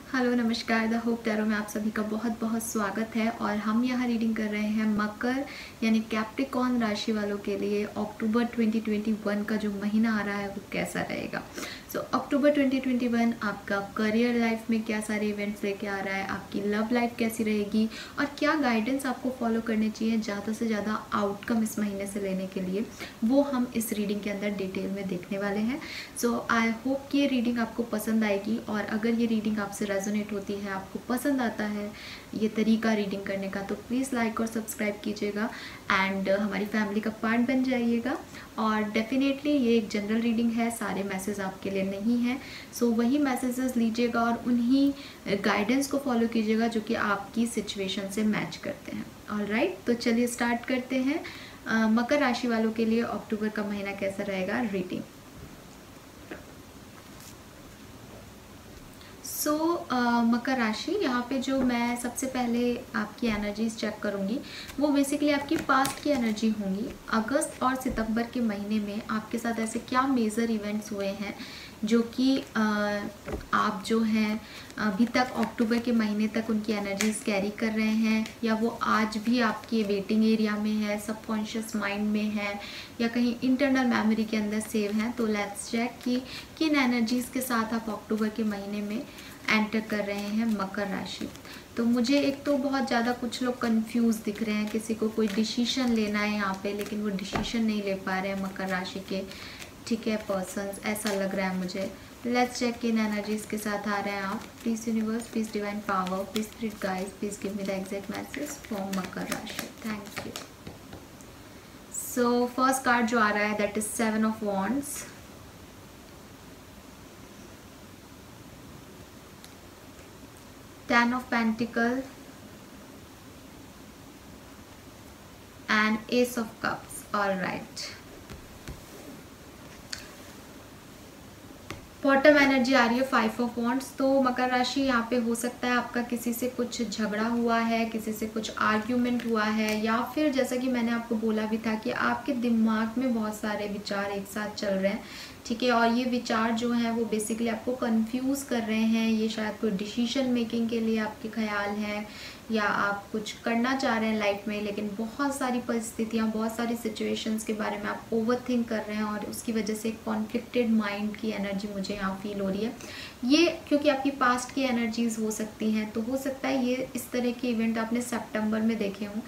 Hello नमस्कार। The hope tarot में आप सभी का बहुत बहुत स्वागत है। और हम यहाँ रीडिंग कर रहे हैं मकर यानी कैप्रिकॉर्न राशि वालों के लिए अक्टूबर 2021 का जो महीना आ रहा है वो कैसा रहेगा। सो अक्टूबर 2021 आपका करियर लाइफ में क्या सारे इवेंट्स लेके आ रहा है, आपकी लव लाइफ कैसी रहेगी और क्या गाइडेंस आपको फॉलो करने चाहिए ज़्यादा से ज़्यादा आउटकम इस महीने से लेने के लिए, वो हम इस रीडिंग के अंदर डिटेल में देखने वाले हैं। सो आई होप कि ये रीडिंग आपको पसंद आएगी और अगर ये रीडिंग आपसे रेजोनेट होती है, आपको पसंद आता है ये तरीका रीडिंग करने का, तो प्लीज़ लाइक और सब्सक्राइब कीजिएगा एंड हमारी फैमिली का पार्ट बन जाइएगा। और डेफिनेटली ये एक जनरल रीडिंग है, सारे मैसेज आपके लिए नहीं है। सो वही मैसेजेस लीजिएगा और उन्हीं गाइडेंस को फॉलो कीजिएगा जो कि आपकी सिचुएशन से मैच करते हैं। ऑलराइट, तो चलिए स्टार्ट करते हैं। मकर राशि वालों के लिए अक्टूबर का महीना कैसा रहेगा रीडिंग। मकर राशि, यहाँ पे जो मैं सबसे पहले आपकी एनर्जीज चेक करूँगी वो बेसिकली आपकी पास्ट की एनर्जी होंगी। अगस्त और सितंबर के महीने में आपके साथ ऐसे क्या मेजर इवेंट्स हुए हैं जो कि आप जो हैं अभी तक अक्टूबर के महीने तक उनकी एनर्जीज कैरी कर रहे हैं, या वो आज भी आपके वेटिंग एरिया में है, सबकॉन्शियस माइंड में है, या कहीं इंटरनल मेमोरी के अंदर सेव हैं। तो लेट्स चेक कि किन एनर्जीज के साथ आप अक्टूबर के महीने में एंटर कर रहे हैं मकर राशि। तो मुझे एक तो बहुत ज़्यादा कुछ लोग कंफ्यूज दिख रहे हैं, किसी को कोई डिसीजन लेना है यहाँ पे लेकिन वो डिसीजन नहीं ले पा रहे हैं मकर राशि के, ठीक है, पर्सन्स, ऐसा लग रहा है मुझे। लेट्स चेक किन एनर्जीज के साथ आ रहे हैं आप। Please universe, please divine power, please spirit guides, please give me the exact message from मकर राशि। Thank you. So first card जो आ रहा है that is 7 of wands, 10 of Pentacles and Ace of Cups. All right. Bottom energy आ रही है 5 of wands. तो मकर राशि, यहाँ पे हो सकता है आपका किसी से कुछ झगड़ा हुआ है, किसी से कुछ आर्ग्यूमेंट हुआ है, या फिर जैसा कि मैंने आपको बोला भी था कि आपके दिमाग में बहुत सारे विचार एक साथ चल रहे हैं, ठीक है, और ये विचार जो हैं वो बेसिकली आपको कंफ्यूज कर रहे हैं। ये शायद कोई डिसीजन मेकिंग के लिए आपके ख्याल हैं, या आप कुछ करना चाह रहे हैं लाइफ में लेकिन बहुत सारी परिस्थितियाँ, बहुत सारी सिचुएशंस के बारे में आप ओवरथिंक कर रहे हैं और उसकी वजह से कॉन्फ्लिक्टेड माइंड की एनर्जी मुझे यहाँ फील हो रही है। ये क्योंकि आपकी पास्ट की एनर्जीज हो सकती हैं, तो हो सकता है ये इस तरह के इवेंट आपने सितंबर में देखे हों,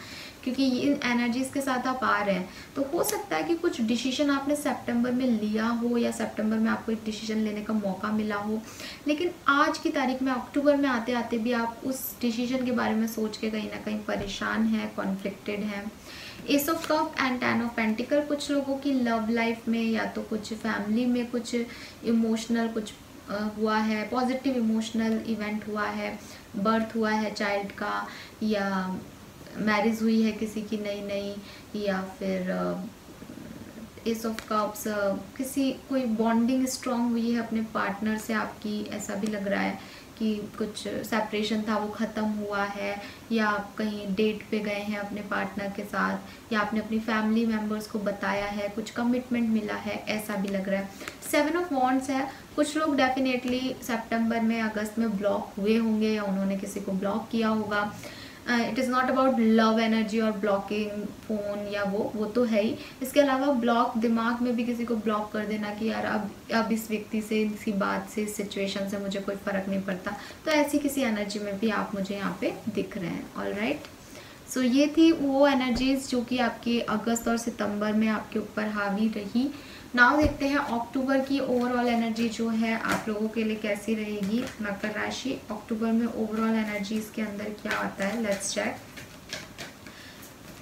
क्योंकि इन एनर्जीज के साथ आप आ रहे हैं। तो हो सकता है कि कुछ डिसीजन आपने सितंबर में लिया हो या सितंबर में आपको एक डिसीजन लेने का मौका मिला हो, लेकिन आज की तारीख में अक्टूबर में आते आते भी आप उस डिसीजन के बारे में सोच के कहीं ना कहीं परेशान हैं, कॉन्फ्लिक्टेड हैं। S of cup and 10 of pentacle, कुछ लोगों की लव लाइफ में या तो कुछ फैमिली में कुछ इमोशनल कुछ हुआ है, पॉजिटिव इमोशनल इवेंट हुआ है, बर्थ हुआ है चाइल्ड का, या मैरिज हुई है किसी की नई नई, या फिर एस ऑफ कप्स किसी कोई बॉन्डिंग स्ट्रॉन्ग हुई है अपने पार्टनर से आपकी, ऐसा भी लग रहा है कि कुछ सेपरेशन था वो ख़त्म हुआ है, या आप कहीं डेट पे गए हैं अपने पार्टनर के साथ, या आपने अपनी फैमिली मेम्बर्स को बताया है, कुछ कमिटमेंट मिला है, ऐसा भी लग रहा है। 7 ऑफ वॉन्ड्स है, कुछ लोग डेफिनेटली सितंबर में, अगस्त में ब्लॉक हुए होंगे या उन्होंने किसी को ब्लॉक किया होगा। It is not about love energy और ब्लॉकिंग फ़ोन या वो तो है ही, इसके अलावा ब्लॉक दिमाग में भी किसी को ब्लॉक कर देना कि यार अब इस व्यक्ति से, इसी बात से, इस सिचुएशन से मुझे कोई फ़र्क नहीं पड़ता, तो ऐसी किसी एनर्जी में भी आप मुझे यहाँ पे दिख रहे हैं। ऑलराइट, सो ये थी वो एनर्जीज जो कि आपके अगस्त और सितंबर में आपके ऊपर हावी रही। नाउ देखते हैं अक्टूबर की ओवरऑल एनर्जी जो है आप लोगों के लिए कैसी रहेगी। मकर राशि, अक्टूबर में ओवरऑल एनर्जी इसके अंदर क्या आता है, let's check.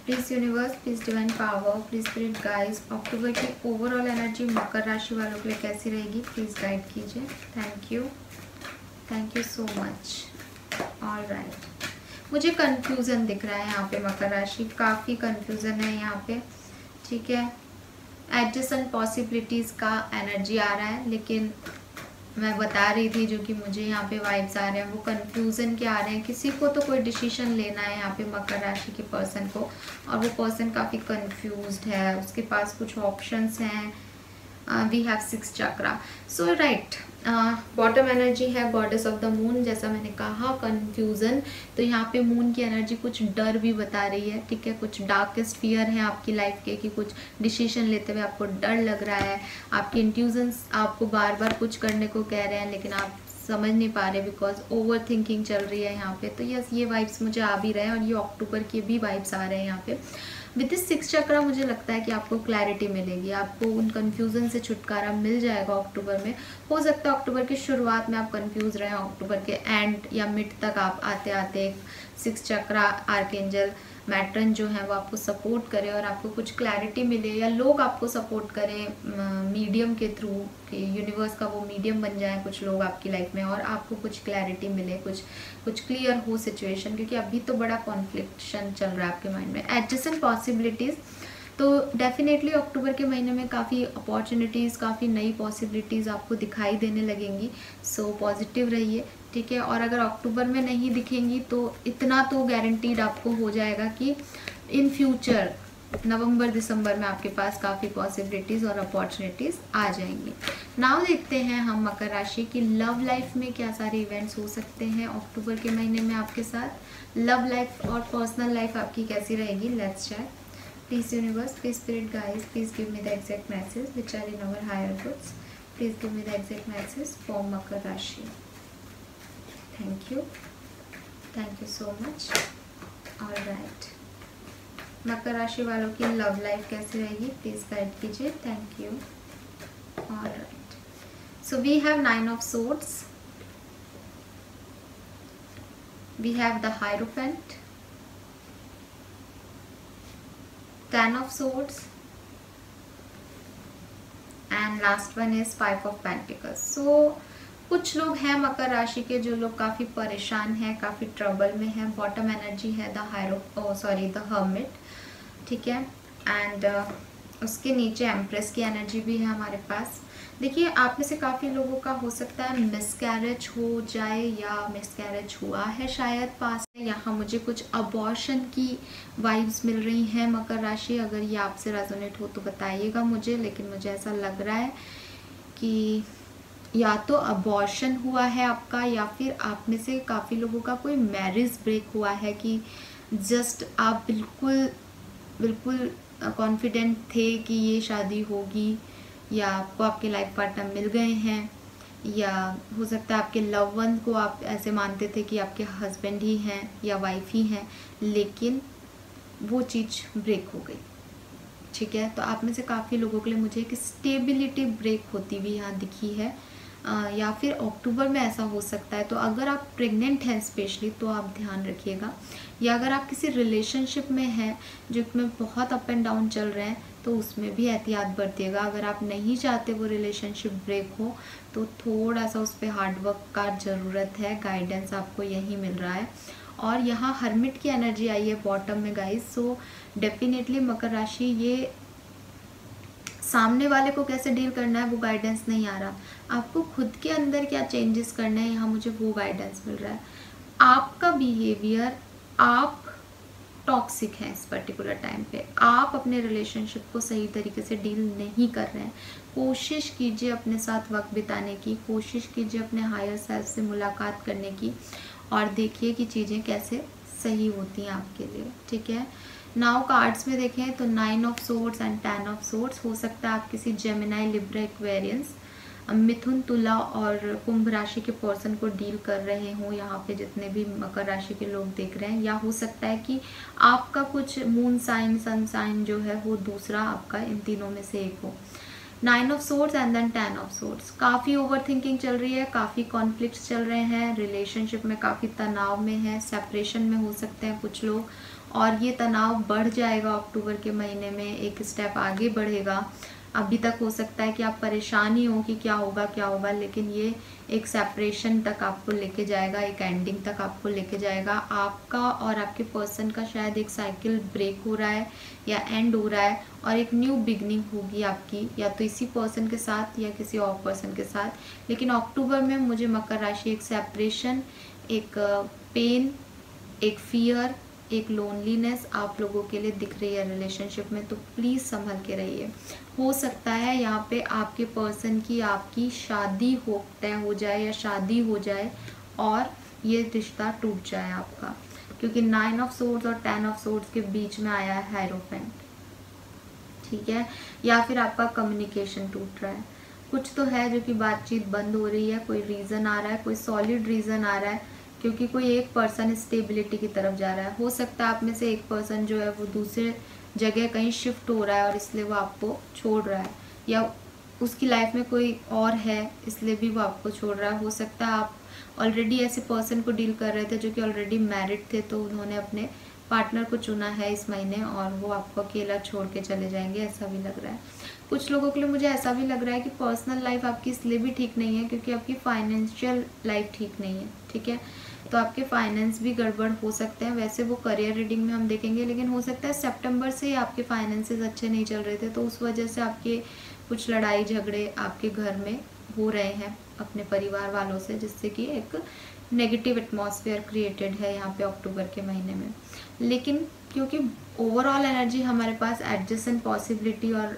Please universe, please divine power, please spirit guides, अक्टूबर की ओवरऑल एनर्जी मकर राशि वालों के लिए कैसी रहेगी, प्लीज गाइड कीजिए। Thank you so much. Alright, मुझे कंफ्यूजन दिख रहा है यहाँ पे मकर राशि, काफ़ी कंफ्यूजन है यहाँ पे, ठीक है। एडजस्टेंट पॉसिबिलिटीज़ का एनर्जी आ रहा है, लेकिन मैं बता रही थी जो कि मुझे यहाँ पे वाइब्स आ रहे हैं वो कंफ्यूजन के आ रहे हैं। किसी को तो कोई डिसीजन लेना है यहाँ पे मकर राशि के पर्सन को, और वो पर्सन काफ़ी कंफ्यूज्ड है, उसके पास कुछ ऑप्शंस हैं। We have 6 chakra. So right, bottom energy है गॉडेस ऑफ द मून, जैसा मैंने कहा कंफ्यूजन, तो यहाँ पे मून की एनर्जी कुछ डर भी बता रही है, ठीक है, कुछ डार्केस्ट फियर है आपकी लाइफ के कि कुछ डिसीजन लेते हुए आपको डर लग रहा है, आपके इंट्यूजन्स आपको बार बार कुछ करने को कह रहे हैं लेकिन आप समझ नहीं पा रहे बिकॉज ओवर थिंकिंग चल रही है यहाँ पे। तो यस, ये वाइब्स मुझे आ भी रहे हैं और ये अक्टूबर के भी वाइब्स आ रहे हैं यहाँ पे। विद दिस 6 चक्रा मुझे लगता है कि आपको क्लैरिटी मिलेगी, आपको उन कन्फ्यूज़न से छुटकारा मिल जाएगा अक्टूबर में। हो सकता है अक्टूबर की शुरुआत में आप कंफ्यूज रहे, अक्टूबर के एंड या मिड तक आप आते आते 6 चक्रा आर्कएंजल मैट्रन जो है वो आपको सपोर्ट करे और आपको कुछ क्लैरिटी मिले, या लोग आपको सपोर्ट करें मीडियम के थ्रू, कि यूनिवर्स का वो मीडियम बन जाए कुछ लोग आपकी लाइफ में और आपको कुछ क्लैरिटी मिले, कुछ क्लियर हो सिचुएशन, क्योंकि अभी तो बड़ा कॉन्फ्लिक्शन चल रहा है आपके माइंड में। एडजेसेंट पॉसिबिलिटीज़, तो डेफिनेटली अक्टूबर के महीने में काफ़ी अपॉर्चुनिटीज़, काफ़ी नई पॉसिबिलिटीज़ आपको दिखाई देने लगेंगी। सो पॉजिटिव रहिए, ठीक है। और अगर अक्टूबर में नहीं दिखेंगी तो इतना तो गारंटीड आपको हो जाएगा कि इन फ्यूचर नवंबर दिसंबर में आपके पास काफ़ी पॉसिबिलिटीज़ और अपॉर्चुनिटीज़ आ जाएंगी। नाउ देखते हैं हम मकर राशि की लव लाइफ में क्या सारे इवेंट्स हो सकते हैं अक्टूबर के महीने में आपके साथ। लव लाइफ और पर्सनल लाइफ आपकी कैसी रहेगी, let's check. Please universe, please spirit guides, please give me the exact message which are in our higher goods. Please give me the exact message for Makar Rashi. Thank you so much. All right, मकर राशि वालों की love life कैसी रहेगी please guide कीजिए। Thank you. All right, so we have 9 of swords, we have the Hierophant, 10 of swords, and last one is 5 of pentacles. So कुछ लोग हैं मकर राशि के जो लोग काफ़ी परेशान हैं, काफ़ी ट्रबल में हैं। बॉटम एनर्जी है द हर्मिट, ठीक है, एंड उसके नीचे एम्प्रेस की एनर्जी भी है हमारे पास। देखिए, आप में से काफ़ी लोगों का हो सकता है मिसकैरेज हो जाए या मिसकैरेज हुआ है शायद पास में। यहाँ मुझे कुछ अबॉर्शन की वाइब्स मिल रही हैं मकर राशि, अगर ये आपसे रेजोनेट हो तो बताइएगा मुझे, लेकिन मुझे ऐसा लग रहा है कि या तो अबॉर्शन हुआ है आपका या फिर आप में से काफ़ी लोगों का कोई मैरिज ब्रेक हुआ है कि जस्ट आप बिल्कुल कॉन्फिडेंट थे कि ये शादी होगी, या आपको आपके लाइफ पार्टनर मिल गए हैं, या हो सकता है आपके लव वन को आप ऐसे मानते थे कि आपके हस्बैंड ही हैं या वाइफ ही हैं, लेकिन वो चीज़ ब्रेक हो गई, ठीक है। तो आप में से काफ़ी लोगों के लिए मुझे एक स्टेबिलिटी ब्रेक होती हुई यहाँ दिखी है, या फिर अक्टूबर में ऐसा हो सकता है। तो अगर आप प्रेग्नेंट हैं स्पेशली तो आप ध्यान रखिएगा, या अगर आप किसी रिलेशनशिप में हैं जो में बहुत अप एंड डाउन चल रहे हैं तो उसमें भी एहतियात बरतिएगा। अगर आप नहीं चाहते वो रिलेशनशिप ब्रेक हो तो थोड़ा सा उस पर हार्डवर्क का ज़रूरत है, गाइडेंस आपको यही मिल रहा है। और यहाँ हर्मिट की एनर्जी आई है बॉटम में गाइस, सो डेफिनेटली मकर राशि ये सामने वाले को कैसे डील करना है वो गाइडेंस नहीं आ रहा, आपको खुद के अंदर क्या चेंजेस करना है यहाँ मुझे वो गाइडेंस मिल रहा है। आपका बिहेवियर, आप टॉक्सिक हैं इस पर्टिकुलर टाइम पे, आप अपने रिलेशनशिप को सही तरीके से डील नहीं कर रहे हैं। कोशिश कीजिए अपने साथ वक्त बिताने की, कोशिश कीजिए अपने हायर सेल्फ से मुलाकात करने की और देखिए कि चीज़ें कैसे सही होती हैं आपके लिए, ठीक है। नाउ कार्ड्स में देखें तो 9 of swords and 10 of swords, हो सकता है आप किसी जेमिनाई, लिब्रा, एक्वेरियंस, मिथुन, तुला और कुंभ राशि के पर्सन को डील कर रहे हों यहाँ पे जितने भी मकर राशि के लोग देख रहे हैं, या हो सकता है कि आपका कुछ मून साइन, सन साइन जो है वो दूसरा आपका इन तीनों में से एक हो। 9 of swords and then 10 of swords, काफ़ी ओवर थिंकिंग चल रही है, काफ़ी कॉन्फ्लिक्ट्स चल रहे हैं, रिलेशनशिप में काफ़ी तनाव में है, सेपरेशन में हो सकते हैं कुछ लोग, और ये तनाव बढ़ जाएगा अक्टूबर के महीने में, एक स्टेप आगे बढ़ेगा। अभी तक हो सकता है कि आप परेशानी हो कि क्या होगा, लेकिन ये एक सेपरेशन तक आपको लेके जाएगा, एक एंडिंग तक आपको लेके जाएगा। आपका और आपके पर्सन का शायद एक साइकिल ब्रेक हो रहा है या एंड हो रहा है और एक न्यू बिगनिंग होगी आपकी, या तो इसी पर्सन के साथ या किसी और पर्सन के साथ। लेकिन अक्टूबर में मुझे मकर राशि एक सेपरेशन, एक पेन, एक फियर एक लोनलीनेस आप लोगों के लिए दिख रही है रिलेशनशिप में, तो प्लीज़ संभल के रहिए। हो सकता है यहाँ पे आपके पर्सन की आपकी शादी तय हो जाए या शादी हो जाए और ये रिश्ता टूट जाए आपका, क्योंकि 9 ऑफ सोर्ड्स और 10 ऑफ सोर्ड्स के बीच में आया है हायरोफेंट, ठीक है। या फिर आपका कम्युनिकेशन टूट रहा है, कुछ तो है जो कि बातचीत बंद हो रही है, कोई रीज़न आ रहा है, कोई सॉलिड रीज़न आ रहा है, क्योंकि कोई एक पर्सन स्टेबिलिटी की तरफ जा रहा है। हो सकता है आप में से एक पर्सन जो है वो दूसरे जगह कहीं शिफ्ट हो रहा है और इसलिए वो आपको छोड़ रहा है, या उसकी लाइफ में कोई और है इसलिए भी वो आपको छोड़ रहा है। हो सकता है आप ऑलरेडी ऐसे पर्सन को डील कर रहे थे जो कि ऑलरेडी मैरिड थे, तो उन्होंने अपने पार्टनर को चुना है इस महीने और वो आपको अकेला छोड़ के चले जाएंगे, ऐसा भी लग रहा है। कुछ लोगों के लिए मुझे ऐसा भी लग रहा है कि पर्सनल लाइफ आपकी इसलिए भी ठीक नहीं है क्योंकि आपकी फाइनेंशियल लाइफ ठीक नहीं है, ठीक है। तो आपके फाइनेंस भी गड़बड़ हो सकते हैं। वैसे वो करियर रीडिंग में हम देखेंगे, लेकिन हो सकता है सितंबर से ही आपके फाइनेंसेस अच्छे नहीं चल रहे थे, तो उस वजह से आपके कुछ लड़ाई झगड़े आपके घर में हो रहे हैं अपने परिवार वालों से, जिससे कि एक नेगेटिव एटमॉस्फेयर क्रिएटेड है यहाँ पे अक्टूबर के महीने में। लेकिन क्योंकि ओवरऑल एनर्जी हमारे पास एडजस्टेंट पॉसिबिलिटी और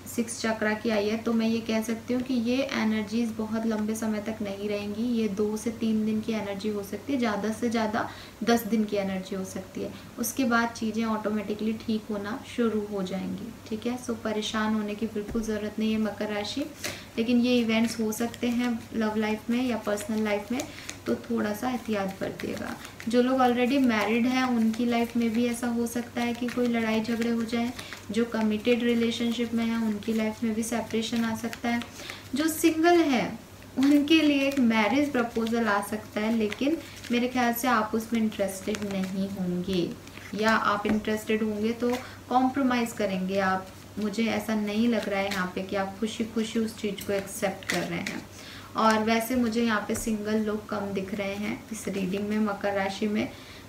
6 चक्रा की आई है, तो मैं ये कह सकती हूँ कि ये एनर्जीज बहुत लंबे समय तक नहीं रहेंगी। ये 2 से 3 दिन की एनर्जी हो सकती है, ज़्यादा से ज़्यादा 10 दिन की एनर्जी हो सकती है। उसके बाद चीज़ें ऑटोमेटिकली ठीक होना शुरू हो जाएंगी, ठीक है। सो परेशान होने की बिल्कुल ज़रूरत नहीं है मकर राशि, लेकिन ये इवेंट्स हो सकते हैं लव लाइफ में या पर्सनल लाइफ में, तो थोड़ा सा एहतियात बरतिएगा। जो लोग ऑलरेडी मैरिड हैं उनकी लाइफ में भी ऐसा हो सकता है कि कोई लड़ाई झगड़े हो जाए। जो कमिटेड रिलेशनशिप में है उनकी लाइफ में भी सेपरेशन आ सकता है। जो सिंगल है उनके लिए एक मैरिज प्रपोजल आ सकता है, लेकिन मेरे ख्याल से आप उसमें इंटरेस्टेड नहीं होंगे, या आप इंटरेस्टेड होंगे तो कॉम्प्रोमाइज़ करेंगे आप। मुझे ऐसा नहीं लग रहा है यहाँ पे कि आप खुशी खुशी उस चीज़ को एक्सेप्ट कर रहे हैं। और वैसे मुझे यहाँ पे सिंगल लोग कम दिख रहे हैं इस रीडिंग में मकर राशि में।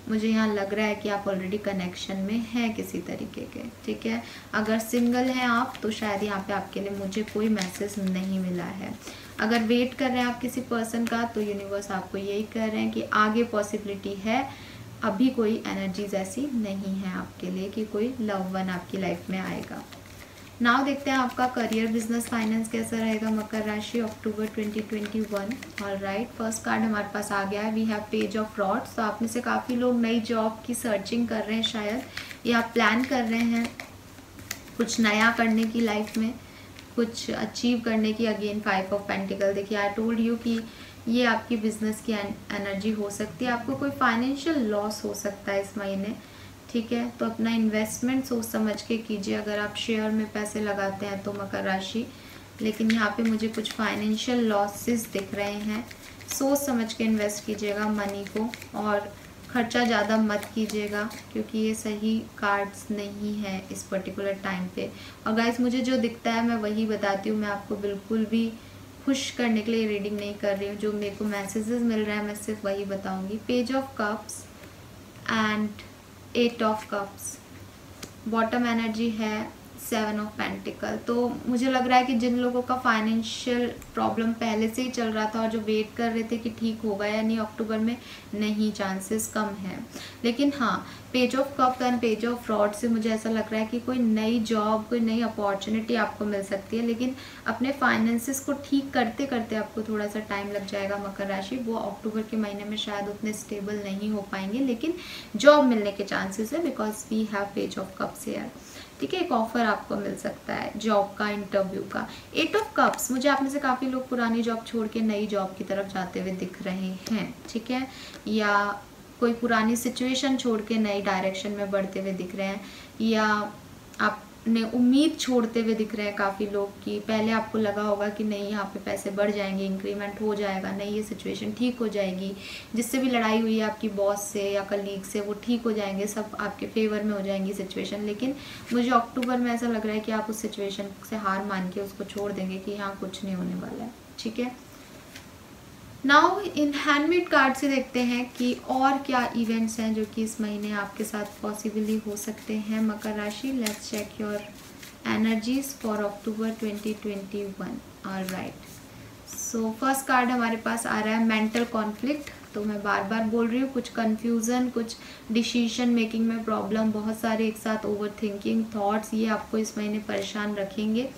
मुझे यहाँ लग रहा है कि आप ऑलरेडी कनेक्शन में हैं किसी तरीके के, ठीक है। अगर सिंगल हैं आप तो शायद यहाँ पे आपके लिए मुझे कोई मैसेज नहीं मिला है। अगर वेट कर रहे हैं आप किसी पर्सन का, तो यूनिवर्स आपको यही कह रहे हैं कि आगे पॉसिबिलिटी है, अभी कोई एनर्जीज ऐसी नहीं है आपके लिए कि कोई लव वन आपकी लाइफ में आएगा। नाउ देखते हैं आपका करियर, बिजनेस, फाइनेंस कैसा रहेगा मकर राशि अक्टूबर 2021। ऑलराइट, फर्स्ट कार्ड हमारे पास आ गया है, we have page of rods. तो आप में से काफ़ी लोग नई जॉब की सर्चिंग कर रहे हैं शायद, या प्लान कर रहे हैं कुछ नया करने की लाइफ में, कुछ अचीव करने की। अगेन 5 ऑफ पेंटिकल, देखिए आई टोल्ड यू कि ये आपकी बिजनेस की एनर्जी हो सकती है। आपको कोई फाइनेंशियल लॉस हो सकता है इस महीने, ठीक है। तो अपना इन्वेस्टमेंट सोच समझ के कीजिए, अगर आप शेयर में पैसे लगाते हैं तो मकर राशि। लेकिन यहाँ पे मुझे कुछ फाइनेंशियल लॉसेस दिख रहे हैं, सोच समझ के इन्वेस्ट कीजिएगा मनी को, और खर्चा ज़्यादा मत कीजिएगा क्योंकि ये सही कार्ड्स नहीं है इस पर्टिकुलर टाइम पे। और गाइस मुझे जो दिखता है मैं वही बताती हूँ, मैं आपको बिल्कुल भी खुश करने के लिए रीडिंग नहीं कर रही हूँ। जो मेरे को मैसेजेस मिल रहे हैं मैं सिर्फ वही बताऊँगी। Page of cups and 8 of cups, bottom energy है 7 ऑफ पेंटिकल। तो मुझे लग रहा है कि जिन लोगों का फाइनेंशियल प्रॉब्लम पहले से ही चल रहा था और जो वेट कर रहे थे कि ठीक होगा या नहीं अक्टूबर में, नहीं, चांसेस कम है। लेकिन हाँ, page of cup and page of rod से मुझे ऐसा लग रहा है कि कोई नई जॉब, कोई नई अपॉर्चुनिटी आपको मिल सकती है। लेकिन अपने फाइनेंसेस को ठीक करते करते आपको थोड़ा सा टाइम लग जाएगा मकर राशि। वो अक्टूबर के महीने में शायद उतने स्टेबल नहीं हो पाएंगे, लेकिन जॉब मिलने के चांसेस है because we have page of cups here, ठीक है। एक ऑफर आपको मिल सकता है जॉब का, इंटरव्यू का। 8 ऑफ कप्स, मुझे आप में से काफ़ी लोग पुरानी जॉब छोड़ के नई जॉब की तरफ जाते हुए दिख रहे हैं, ठीक है। या कोई पुरानी सिचुएशन छोड़ के नई डायरेक्शन में बढ़ते हुए दिख रहे हैं, या आपने उम्मीद छोड़ते हुए दिख रहे हैं काफ़ी लोग कि पहले आपको लगा होगा कि नहीं यहाँ पे पैसे बढ़ जाएंगे, इंक्रीमेंट हो जाएगा, नहीं ये सिचुएशन ठीक हो जाएगी, जिससे भी लड़ाई हुई है आपकी बॉस से या कलीग से वो ठीक हो जाएंगे, सब आपके फेवर में हो जाएंगी सिचुएशन। लेकिन मुझे अक्टूबर में ऐसा लग रहा है कि आप उस सिचुएशन से हार मान के उसको छोड़ देंगे कि यहाँ कुछ नहीं होने वाला है, ठीक है। नाउ इन हैंडमेड कार्ड से देखते हैं कि और क्या इवेंट्स हैं जो कि इस महीने आपके साथ पॉसिबली हो सकते हैं मकर राशि। Let's check your energies for October 2021। Alright, so first card हमारे पास आ रहा है मेंटल कॉन्फ्लिक्ट। तो मैं बार बार बोल रही हूँ, कुछ कन्फ्यूज़न, कुछ डिसीजन मेकिंग में प्रॉब्लम, बहुत सारे एक साथ ओवर थिंकिंग थॉट्स, ये आपको इस महीने परेशान रखेंगे।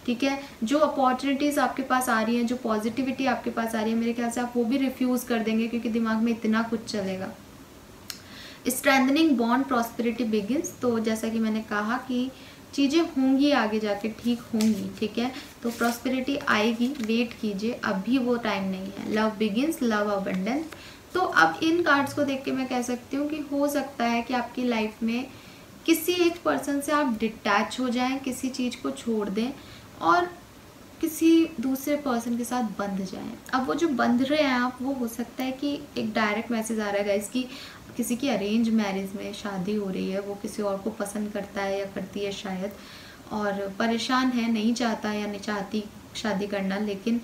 ठीक है, जो अपॉर्चुनिटीज़ आपके पास आ रही हैं, जो पॉजिटिविटी आपके पास आ रही है, मेरे ख्याल से आप वो भी रिफ्यूज़ कर देंगे क्योंकि दिमाग में इतना कुछ चलेगा। स्ट्रेंथनिंग बॉन्ड प्रॉस्पेरिटी बिगिंस, तो जैसा कि मैंने कहा कि चीज़ें होंगी आगे जाके, ठीक होंगी। ठीक है, तो प्रॉस्पेरिटी आएगी, वेट कीजिए, अभी वो टाइम नहीं है। Love begins, love abundance. तो अब इन कार्ड्स को देख के मैं कह सकती हूँ कि हो सकता है कि आपकी लाइफ में किसी एक पर्सन से आप डिटैच हो जाएं, किसी चीज़ को छोड़ दें और किसी दूसरे पर्सन के साथ बंध जाएं। अब वो जो बंध रहे हैं आप, वो हो सकता है कि एक डायरेक्ट मैसेज आ रहा है इसकी, किसी की अरेंज मैरिज में शादी हो रही है, वो किसी और को पसंद करता है या करती है शायद, और परेशान है, नहीं चाहता या नहीं चाहती शादी करना, लेकिन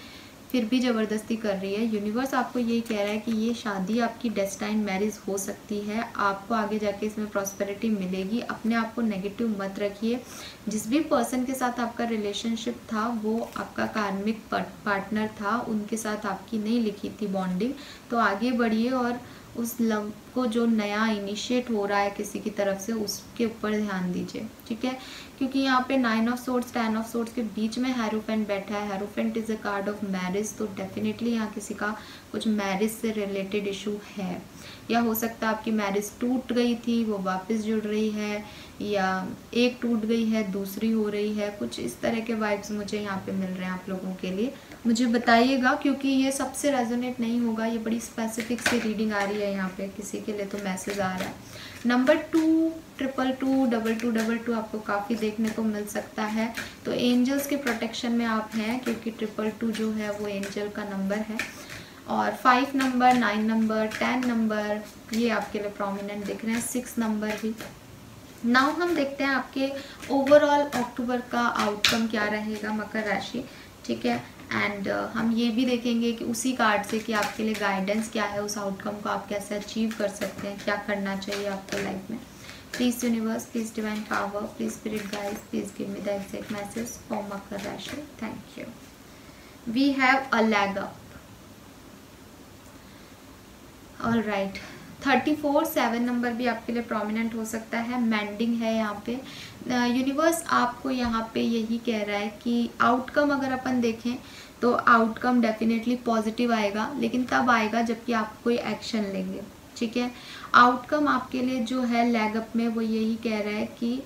फिर भी ज़बरदस्ती कर रही है। यूनिवर्स आपको यही कह रहा है कि ये शादी आपकी डेस्टाइन मैरिज हो सकती है, आपको आगे जाके इसमें प्रॉस्पेरिटी मिलेगी। अपने आप को नेगेटिव मत रखिए। जिस भी पर्सन के साथ आपका रिलेशनशिप था वो आपका कार्मिक पार्टनर था, उनके साथ आपकी नहीं लिखी थी बॉन्डिंग, तो आगे बढ़िए और उस लव को जो नया इनिशिएट हो रहा है किसी की तरफ से, उसके ऊपर ध्यान दीजिए। ठीक है, क्योंकि यहाँ पे 9 ऑफ सोर्ड्स 10 ऑफ सोर्ड्स के बीच में हेरोफेंट बैठा है। Hierophant is a card of marriage, तो डेफिनेटली यहाँ किसी का कुछ मैरिज से रिलेटेड इशू है, या हो सकता है आपकी मैरिज टूट गई थी, वो वापस जुड़ रही है, या एक टूट गई है दूसरी हो रही है। कुछ इस तरह के वाइब्स मुझे यहाँ पे मिल रहे हैं आप लोगों के लिए। मुझे बताइएगा, क्योंकि ये सबसे रेजोनेट नहीं होगा, ये बड़ी स्पेसिफिक सी रीडिंग आ रही है यहाँ पे, किसी के लिए तो मैसेज आ रहा है। नंबर 2 222 2222 आपको काफ़ी देखने को मिल सकता है। तो एंजल्स के प्रोटेक्शन में आप हैं, क्योंकि 222 जो है वो एंजल का नंबर है। और 5 नंबर, 9 नंबर, 10 नंबर ये आपके लिए प्रोमिनेंट दिख रहे हैं, 6 नंबर भी। नाउ हम देखते हैं आपके ओवरऑल अक्टूबर का आउटकम क्या रहेगा मकर राशि। ठीक है, एंड हम ये भी देखेंगे कि उसी कार्ड से कि आपके लिए गाइडेंस क्या है, उस आउटकम को आप कैसे अचीव कर सकते हैं, क्या करना चाहिए आपको लाइफ में। Please universe, please divine power, please spirit guides, please give me the exact message for मकर राशि। Thank you. We have a lag up. All right, 34 7 number भी आपके लिए प्रोमिनेंट हो सकता है। मैंडिंग है यहाँ पे। यूनिवर्स आपको यहाँ पे यही कह रहा है कि आउटकम अगर अपन देखें तो आउटकम डेफिनेटली पॉजिटिव आएगा, लेकिन तब आएगा जबकि आप कोई एक्शन लेंगे। ठीक है, आउटकम आपके लिए जो है लैग अप में, वो यही कह रहा है कि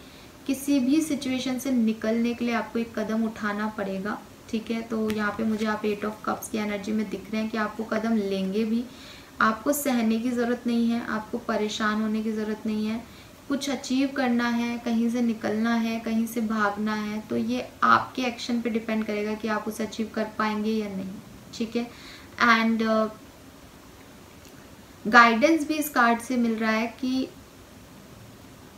किसी भी सिचुएशन से निकलने के लिए आपको एक कदम उठाना पड़ेगा। ठीक है, तो यहाँ पे मुझे आप 8 ऑफ कप्स की एनर्जी में दिख रहे हैं कि आपको कदम लेंगे भी। आपको सहने की ज़रूरत नहीं है, आपको परेशान होने की ज़रूरत नहीं है। कुछ अचीव करना है, कहीं से निकलना है, कहीं से भागना है, तो ये आपके एक्शन पे डिपेंड करेगा कि आप उसे अचीव कर पाएंगे या नहीं। ठीक है, एंड गाइडेंस भी इस कार्ड से मिल रहा है कि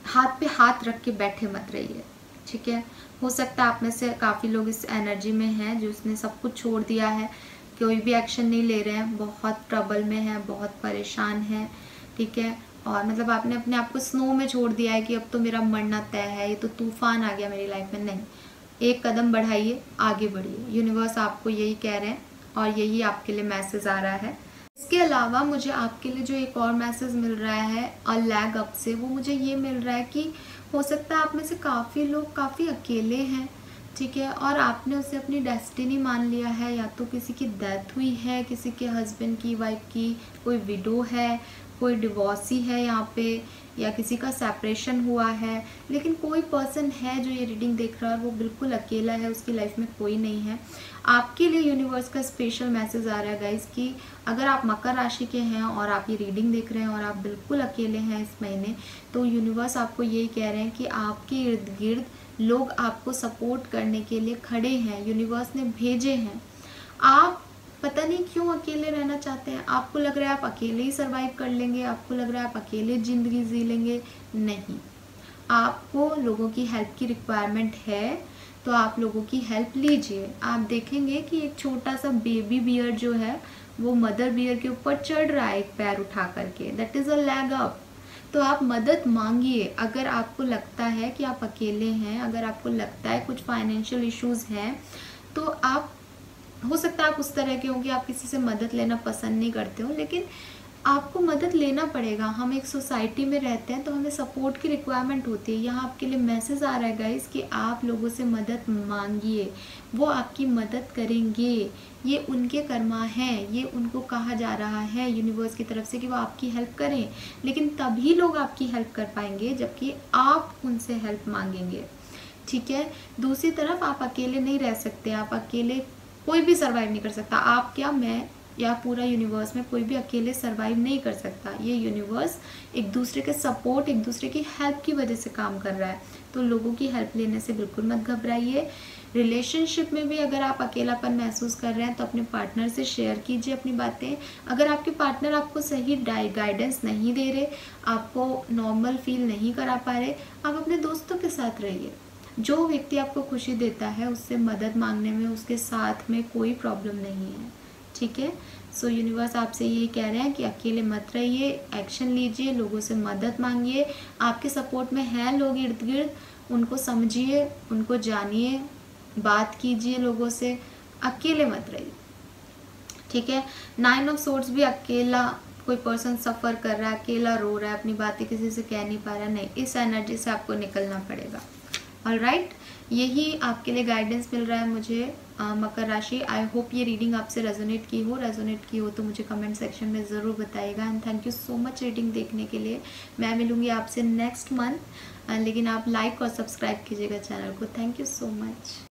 हाथ पे हाथ रख के बैठे मत रहिए। ठीक है, हो सकता है आप में से काफ़ी लोग इस एनर्जी में हैं जो उसने सब कुछ छोड़ दिया है, कोई भी एक्शन नहीं ले रहे हैं, बहुत ट्रबल में है, बहुत परेशान है। ठीक है, और मतलब आपने अपने आप को स्नो में छोड़ दिया है कि अब तो मेरा मरना तय है, ये तो तूफान आ गया मेरी लाइफ में। नहीं, एक कदम बढ़ाइए, आगे बढ़िए। यूनिवर्स आपको यही कह रहे हैं और यही आपके लिए मैसेज आ रहा है। इसके अलावा मुझे आपके लिए जो एक और मैसेज मिल रहा है अ लैग अप से, वो मुझे ये मिल रहा है कि हो सकता है आप में से काफ़ी लोग काफ़ी अकेले हैं। ठीक है, और आपने उसे अपनी डेस्टिनी मान लिया है, या तो किसी की डेथ हुई है, किसी के हस्बैंड की, वाइफ की, कोई विडो है, कोई डिवोर्सी है यहाँ पे, या किसी का सेपरेशन हुआ है, लेकिन कोई पर्सन है जो ये रीडिंग देख रहा है और वो बिल्कुल अकेला है, उसकी लाइफ में कोई नहीं है। आपके लिए यूनिवर्स का स्पेशल मैसेज आ रहा है गाइस कि अगर आप मकर राशि के हैं और आप ये रीडिंग देख रहे हैं और आप बिल्कुल अकेले हैं इस महीने, तो यूनिवर्स आपको यही कह रहे हैं कि आपके इर्द गिर्द लोग आपको सपोर्ट करने के लिए खड़े हैं, यूनिवर्स ने भेजे हैं। आप पता नहीं क्यों अकेले रहना चाहते हैं, आपको लग रहा है आप अकेले ही सरवाइव कर लेंगे, आपको लग रहा है आप अकेले ज़िंदगी जी लेंगे। नहीं, आपको लोगों की हेल्प की रिक्वायरमेंट है, तो आप लोगों की हेल्प लीजिए। आप देखेंगे कि एक छोटा सा बेबी बियर जो है वो मदर बियर के ऊपर चढ़ रहा है एक पैर उठा करके, that is a lag up. तो आप मदद मांगिए अगर आपको लगता है कि आप अकेले हैं, अगर आपको लगता है कुछ फाइनेंशियल इश्यूज़ हैं, तो आप हो सकता है आप उस तरह के हों कि आप किसी से मदद लेना पसंद नहीं करते हो, लेकिन आपको मदद लेना पड़ेगा। हम एक सोसाइटी में रहते हैं तो हमें सपोर्ट की रिक्वायरमेंट होती है। यहाँ आपके लिए मैसेज आ रहा है गाइस कि आप लोगों से मदद मांगिए, वो आपकी मदद करेंगे। ये उनके कर्मा हैं, ये उनको कहा जा रहा है यूनिवर्स की तरफ से कि वो आपकी हेल्प करें, लेकिन तभी लोग आपकी हेल्प कर पाएंगे जबकि आप उनसे हेल्प मांगेंगे। ठीक है। दूसरी तरफ आप अकेले नहीं रह सकते, आप अकेले कोई भी सर्वाइव नहीं कर सकता। आप क्या, मैं या पूरा यूनिवर्स में कोई भी अकेले सर्वाइव नहीं कर सकता। ये यूनिवर्स एक दूसरे के सपोर्ट, एक दूसरे की हेल्प की वजह से काम कर रहा है। तो लोगों की हेल्प लेने से बिल्कुल मत घबराइए। रिलेशनशिप में भी अगर आप अकेलापन महसूस कर रहे हैं तो अपने पार्टनर से शेयर कीजिए अपनी बातें। अगर आपके पार्टनर आपको सही गाइडेंस नहीं दे रहे, आपको नॉर्मल फील नहीं करा पा रहे, आप अपने दोस्तों के साथ रहिए। जो व्यक्ति आपको खुशी देता है उससे मदद मांगने में, उसके साथ में कोई प्रॉब्लम नहीं है। ठीक है। सो यूनिवर्स आपसे यही कह रहे हैं कि अकेले मत रहिए, एक्शन लीजिए, लोगों से मदद मांगिए। आपके सपोर्ट में हैं लोग इर्द गिर्द, उनको समझिए, उनको जानिए, बात कीजिए लोगों से, अकेले मत रहिए। ठीक है। 9 ऑफ सोर्ड्स भी अकेला कोई पर्सन सफ़र कर रहा है, अकेला रो रहा है, अपनी बातें किसी से कह नहीं पा रहा, नहीं, इस एनर्जी से आपको निकलना पड़ेगा। ऑलराइट, यही आपके लिए गाइडेंस मिल रहा है मुझे मकर राशि। आई होप ये रीडिंग आपसे रेजोनेट की हो तो मुझे कमेंट सेक्शन में ज़रूर बताइएगा। And thank you so much reading देखने के लिए। मैं मिलूँगी आपसे नेक्स्ट मंथ, लेकिन आप लाइक और सब्सक्राइब कीजिएगा चैनल को। Thank you so much.